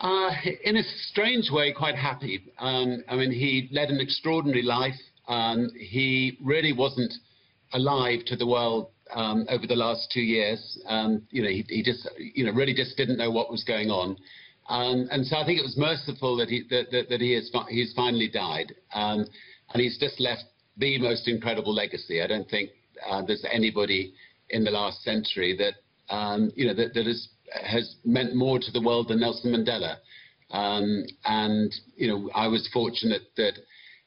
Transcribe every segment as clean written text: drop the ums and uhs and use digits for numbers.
Uh, in a strange way, quite happy. I mean, he led an extraordinary life. He really wasn't alive to the world over the last 2 years. He just, really just didn't know what was going on. And so I think it was merciful that he's finally died. And he's just left the most incredible legacy. I don't think there's anybody in the last century that has meant more to the world than Nelson Mandela. I was fortunate that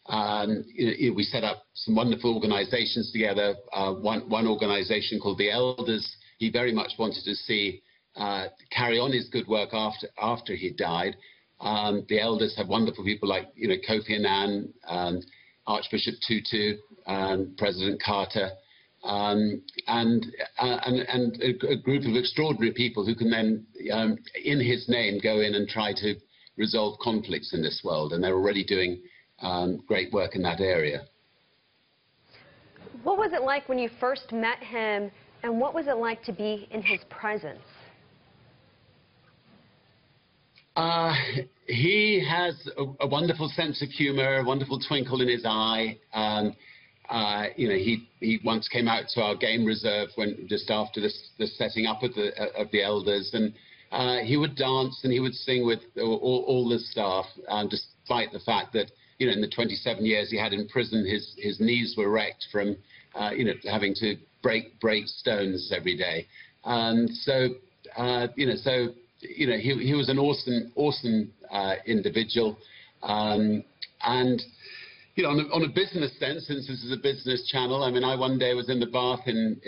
we set up some wonderful organizations together. One organization called the Elders, he very much wanted to see carry on his good work after he died. The Elders have wonderful people like Kofi Annan, Archbishop Tutu, President Carter, and a group of extraordinary people who can then, in his name, go in and try to resolve conflicts in this world. And they're already doing great work in that area. What was it like when you first met him, and what was it like to be in his presence? He has a wonderful sense of humor, a wonderful twinkle in his eye. He once came out to our game reserve just after the setting up of the Elders, and he would dance and he would sing with all the staff, despite the fact that in the 27 years he had in prison, his knees were wrecked from having to break stones every day. He was an awesome individual, and on a business sense, since this is a business channel, I mean, I one day was in the bath in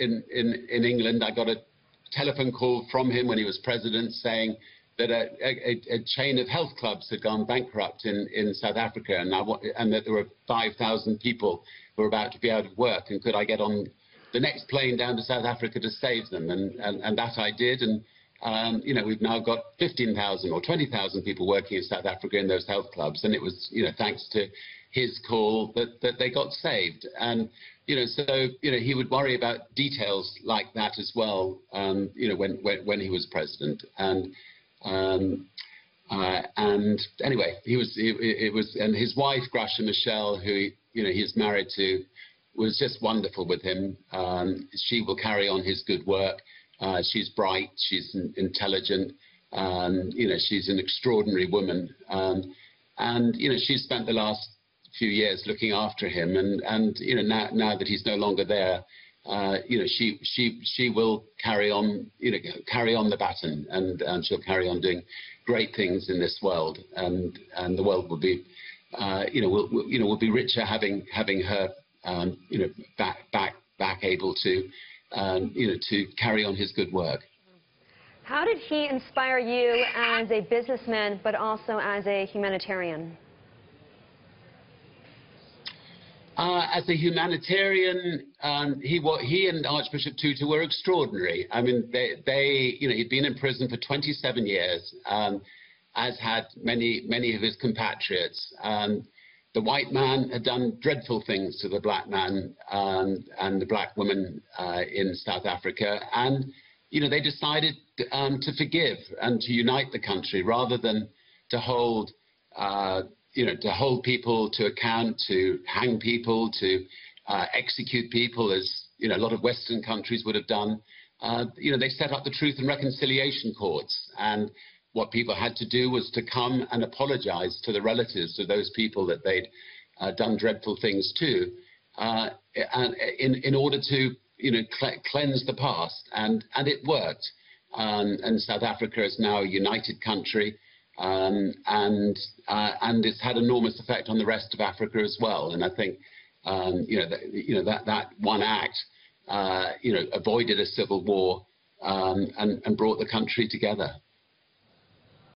England. I got a telephone call from him when he was president saying that a chain of health clubs had gone bankrupt in South Africa, and that there were 5,000 people who were about to be out of work, and could I get on the next plane down to South Africa to save them? And that I did, and we've now got 15,000 or 20,000 people working in South Africa in those health clubs, and it was thanks to his call that they got saved. And he would worry about details like that as well. When he was president. And anyway, and his wife Gracia Michelle, who he's married to, was just wonderful with him. She will carry on his good work. She's bright, she's intelligent, she's an extraordinary woman, and she's spent the last few years looking after him, and now that he's no longer there, she will carry on the baton, and she'll carry on doing great things in this world, and the world will be will be richer having her back able to to carry on his good work. How did he inspire you as a businessman, but also as a humanitarian? As a humanitarian, he and Archbishop Tutu were extraordinary. I mean, he'd been in prison for 27 years, as had many of his compatriots. The white man had done dreadful things to the black man and the black woman in South Africa, and they decided to forgive and to unite the country rather than to hold people to account, to hang people, to execute people, as a lot of Western countries would have done. They set up the Truth and Reconciliation Courts, and what people had to do was to come and apologize to the relatives of those people that they'd done dreadful things to, and in order to cleanse the past, and it worked. And South That is now a united country, and it's had enormous effect on the rest of Africa as well. And I think that one act avoided a civil war and brought the country together.